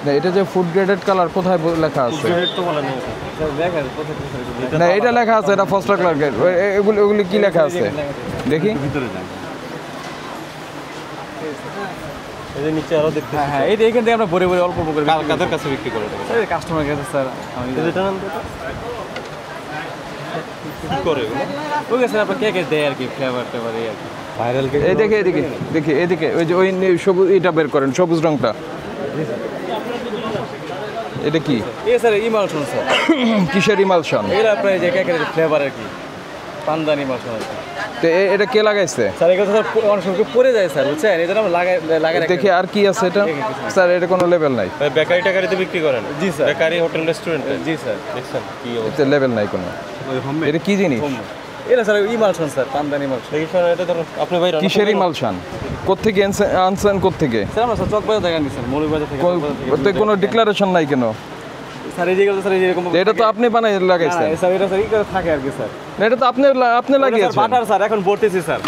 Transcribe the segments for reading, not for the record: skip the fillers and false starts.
না এটা যে ফুড গ্রেডেড কালার কোথায় লেখা আছে? না এটা লেখা আছে, এটা ফার্স্ট কালার গ্রেড। এগুলি কি লেখা আছে দেখি। ভিতরে যান, এই যে নিচে আরো দেখতে। হ্যাঁ এই এখান থেকে আমরা ভরে ভরে অল্প অল্প করে কাদের কাছে বিক্রি করে এই কাস্টমার কাছে স্যার। এটা নাম কি করে ওকে স্যার আপনার কে দেয় আর কি, ফ্লেভার টেভার এই আর কি ভাইরাল কেক। এই দেখে এদিকে দেখি, এদিকে ওই যে ওই সবুজ এটা বের করেন, সবুজ রংটা। এটা কি? এই স্যার ইমালশন স্যার। কিসের ইমালশন? এর আপনার যে কেকের ফ্লেভার আর কি, পান্দান ইমালশন আর কি। তো এটা কে লাগাইছে স্যার এগুলো স্যার অনেক সময় পড়ে যায় স্যার, বুঝছেন? এই জন্য লাগাই দেখি আর কি আছে এটা। স্যার এটা কোনো লেভেল নাই। বেকারি টাকারিতে বিক্রি করেন? জি স্যার। Bakery hotel restaurant? জি স্যার। দেখছেন কি এতে লেভেল নাই কোনো। এটা কি জিনিস? এটা sir emulsion sir, pandan emulsion. এটা ধরুন আপনি ভাই কিসের ইমালশন? কোত্থেকে আনছেন কোত্থেকে? স্যার আমরা স্যার চকবাজার থেকে আনি স্যার, মৌলভীবাজার থেকে। ওতে কোনো ডিক্লারেশন নাই কেন? স্যার এই যেগুলো স্যার এরকম এটা তো আপনি বানাই লাগাইছেন। স্যার এটা স্যার ই করে থাকে আর কি স্যার। না এটা তো আপনি লাগিয়েছেন। বাটার স্যার এখন ভরতেছি স্যার।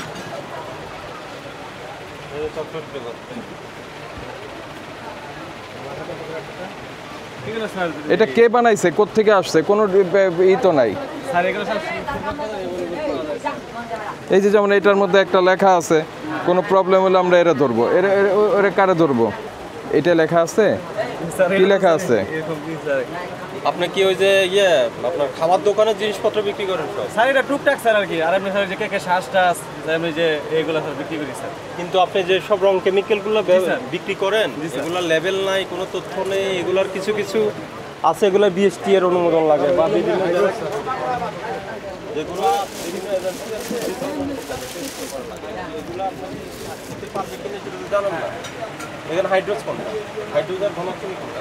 এটা কে বানাইছে, কোত্থেকে আসছে, কোনো ই তো নাই। স্যার এগুলো স্যার এই যে যেমন এটার মধ্যে একটা লেখা আছে, কোনো প্রবলেম হলে আমরা এরা ধরবো, এরা কারে ধরবো, এটা লেখা আছে। কি লেখা আছে? আপনি কি ওই যে আপনার খাবার দোকানের জিনিসপত্র বিক্রি করেন সব? স্যার এটা টুকটাক স্যার আর কি। আর আপনি স্যার যে কেকের শ্বাস টাস আমি যে এইগুলো স্যার বিক্রি করি স্যার। কিন্তু আপনি যে সব রং কেমিক্যালগুলো বিক্রি করেন, এগুলো লেভেল নাই, কোনো তথ্য নেই, এগুলার কিছু কিছু আছে, এগুলো বিএসটি এর অনুমোদন লাগে বা বিভিন্ন যেগুলো বিভিন্ন এজেন্সি আছে, এগুলো আপনি পারবে কিনা সেটা জানেন না। এখানে হাইড্রোজ কোনটা? হাইড্রোজ আর ঘনত্ব কোনটা?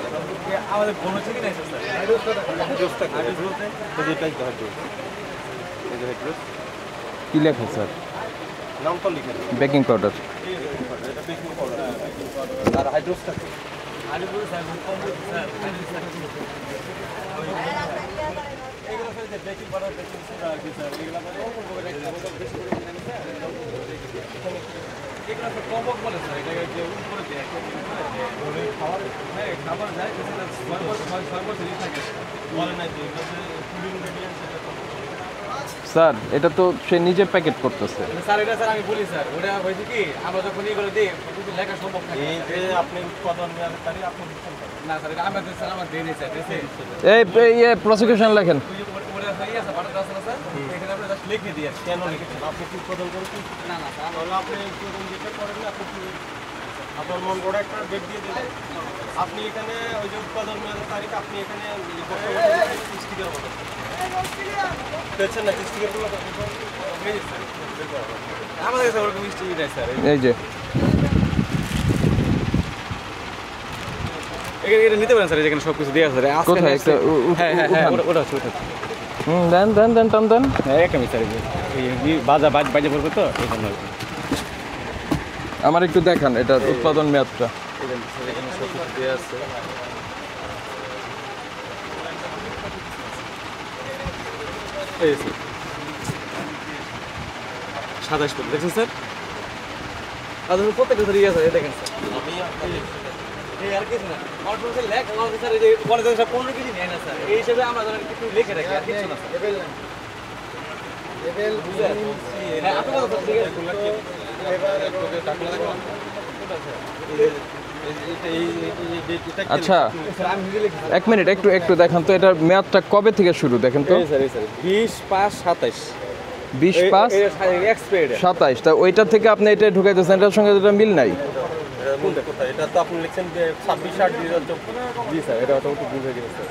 আমাদের কোনো ঠিক নাই স্যার। হাইড্রোজটা কি? এটাই তো হাইড্রোজ। এই যে হাইড্রোজ কি লেখা স্যার? নাম তো লিখে দিন। Baking powder. এটা বেকিং পাউডার। আর হাইড্রোজটা কি? আলিপুর স্যার কম স্যার এগুলো স্যার যে বেকিং পাউডার বেকিং সোডা আর কি স্যার, এগুলো মানে বেশি করে কিনে নিতে এগুলো তো কম্বক বলে স্যার। এটা যে উপরে দেয় খাবার, হ্যাঁ খাবার যায় ছয় বছর থাকে বলে না যে ফুড ইনগ্রেডিয়েন্টস। স্যার এটা তো সে নিজে প্যাকেট করতেছে। স্যার এটা স্যার আমি বলি স্যার, ওটা হয়েছে কি আমরা যখন এগুলো দিই লেখা সম্ভব থাকে। এই যে আপনি উৎপাদন নেওয়ার তারিখ আপনি দিচ্ছেন না স্যার এটা আমাদের স্যার আমার দেই স্যার। এই প্রসিকিউশন লেখেন। ওটা হয়ে আছে বাটার আছে না স্যার, এখানে আমরা জাস্ট লিখে দিই। কেন লিখেছেন? আপনি কি উৎপাদন করেছেন? না না স্যার তাহলে আপনি উৎপাদন যেটা করেন না, আপনি কি আপনার মন গড়া একটা ডেট দিয়ে দেবেন। আপনি এখানে ওই যে উৎপাদন নেওয়ার তারিখ আপনি এখানে স্টিকার বলেন পেয়েছেন না? স্টিকারগুলো আমাদের কাছে ওরকম মিষ্টি নাই স্যার। এই যে এটা নিতে পারেন স্যার, যেখানে সব কিছু দেওয়া স্যার। কোথায় একটা হ্যাঁ হ্যাঁ হ্যাঁ ওটা আছে ওটা। দেন দেন দেন টান দেন। হ্যাঁ একদমই স্যার, এই বাজে পড়বে তো এই জন্য। আমার একটু দেখান এটা উৎপাদন মেয়াদটা। এখানে সব কিছু দেওয়া আছে। এই 27 পর্যন্ত দেখছেন স্যার। আর প্রত্যেকটা স্যার ইয়ে স্যার দেখেন স্যার। এই আর কিছু না আমার তো লেখ আমাদের স্যার এই যে কোন জায়গায় 15 কেজি নেয় না স্যার, এই হিসেবে আমরা ধরেন কিছু লিখে রাখি আর কিছু না স্যার। লেভেল হ্যাঁ আপনারা তো ঠিক আছে আচ্ছা এক মিনিট একটু দেখান তো এটার মেয়াদটা কবে থেকে শুরু দেখেন তো। 20/5/27 20/5/27 তা ওইটা থেকে আপনি এটা ঢুকাইতেছেন, এটার সঙ্গে এটা মিল নাই। এটা তো আপনি লিখছেন যে 26/8/2024। জি স্যার এটা তো একটু ভুল হয়ে গেছে স্যার,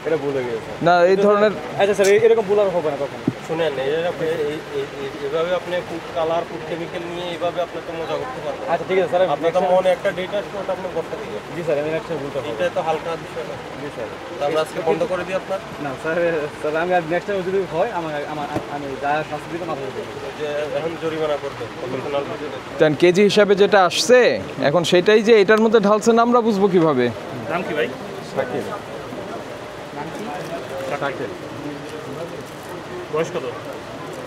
এটা ভুল হয়ে গেছে না এই ধরনের। আচ্ছা স্যার এরকম ভুল আর হবে না কখনো। শুনেন এভাবে আপনি ফুড কালার ফুড কেমিক্যাল নিয়ে এইভাবে আপনি তো মজা করতে পারবেন। আচ্ছা ঠিক আছে স্যার, আপনার তো মনে একটা ডেট আসবে ওটা আপনি করতে দিবেন। জি স্যার আমি নেক্সট বলতে পারবো। এটা তো হালকা বিষয় না। জি স্যার আমরা আজকে বন্ধ করে দিই আপনার। না স্যার স্যার আমি আর নেক্সট টাইম যদি হয় আমি যা শাস্তি দিব মাথা দেবো যে এখন জরিমানা করবেন প্রফেশনাল দেন কেজি হিসাবে যেটা আসছে এখন সেটাই যে এটার মধ্যে ঢালছেন আমরা বুঝবো কিভাবে? নাম কি ভাই? শাকিল। নাম কি? শাকিল। বয়স কত?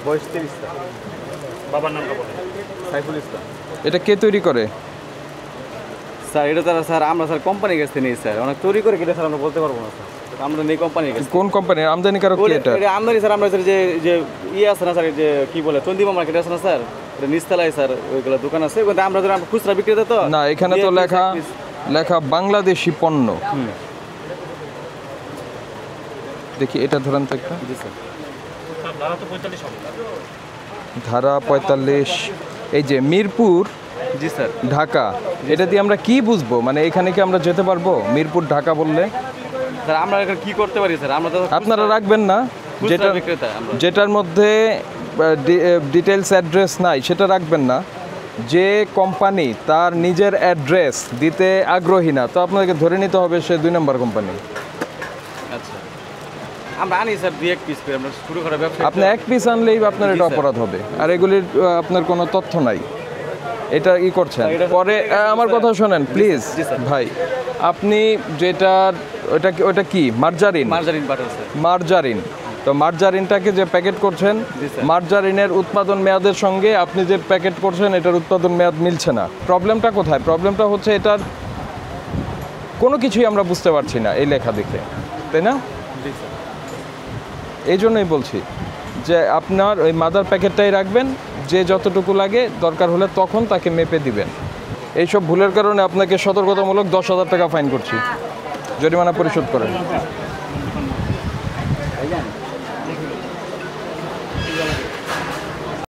বয়স 30 টা। বাবার নামটা বলেন। সাইফুল ইসলাম। এটা কে তৈরি করে? স্যার এটা তারা স্যার আমরা স্যার কোম্পানির কাছ থেকে নিই স্যার অনেক তৈরি করে কেটে স্যার আমরা বলতে পারবো না স্যার আমরা নেই কোম্পানির কাছে কোন কোম্পানির আমদানিকারক কি এটা? এটা আমদানি স্যার আমরা স্যার যে যে ইয়ে আছে না স্যার যে কি বলে চন্দিমা মার্কেট আছে না স্যার এটা নিচতলায় স্যার ওইগুলো দোকান আছে ওখানে আমরা ধরো আমরা খুচরা বিক্রেতা তো না, এখানে তো লেখা বাংলাদেশি পণ্য। দেখি এটা ধরেন তো একটা, জি স্যার ধারা 45, এই যে মিরপুর জি স্যার ঢাকা, এটা দিয়ে আমরা কি বুঝবো? মানে এখানে কি আমরা যেতে পারবো মিরপুর ঢাকা বললে? স্যার আমরা এখন কি করতে পারি স্যার আমরা তো আপনারা রাখবেন না যেটা বিক্রেতা আমরা যেটার মধ্যে ডিটেলস অ্যাড্রেস নাই সেটা রাখবেন না। যে কোম্পানি তার নিজের অ্যাড্রেস দিতে আগ্রহী না, তো আপনাকে ধরে নিতে হবে সে 2 নম্বর কোম্পানি। আচ্ছা আমরা আনি স্যার 2-1 পিস করে আমরা শুরু করা ব্যবসা আপনি 1 পিস আনলেই আপনার এটা অপরাধ হবে, আর এগুলির আপনার কোনো তথ্য নাই। এটা ই করছেন পরে আমার কথা শোনেন প্লিজ জি স্যার। ভাই, আপনি যেটার ওটা কি margarine? Margarine butter sir margarine, তো মার্জারিনটাকে যে প্যাকেট করছেন, জি স্যার। মার্জারিনের উৎপাদন মেয়াদের সঙ্গে আপনি যে প্যাকেট করছেন এটার উৎপাদন মেয়াদ মিলছে না। প্রবলেমটা কোথায়? প্রবলেমটা হচ্ছে এটার কোনো কিছুই আমরা বুঝতে পারছি না এই লেখা দেখে, তাই না? জি স্যার এই জন্যই বলছি যে আপনার ওই মাদার প্যাকেটটাই রাখবেন, যে যতটুকু লাগে দরকার হলে তখন তাকে মেপে দিবেন। এইসব ভুলের কারণে আপনাকে সতর্কতামূলক 10,000 টাকা ফাইন করছি, জরিমানা পরিশোধ করেন।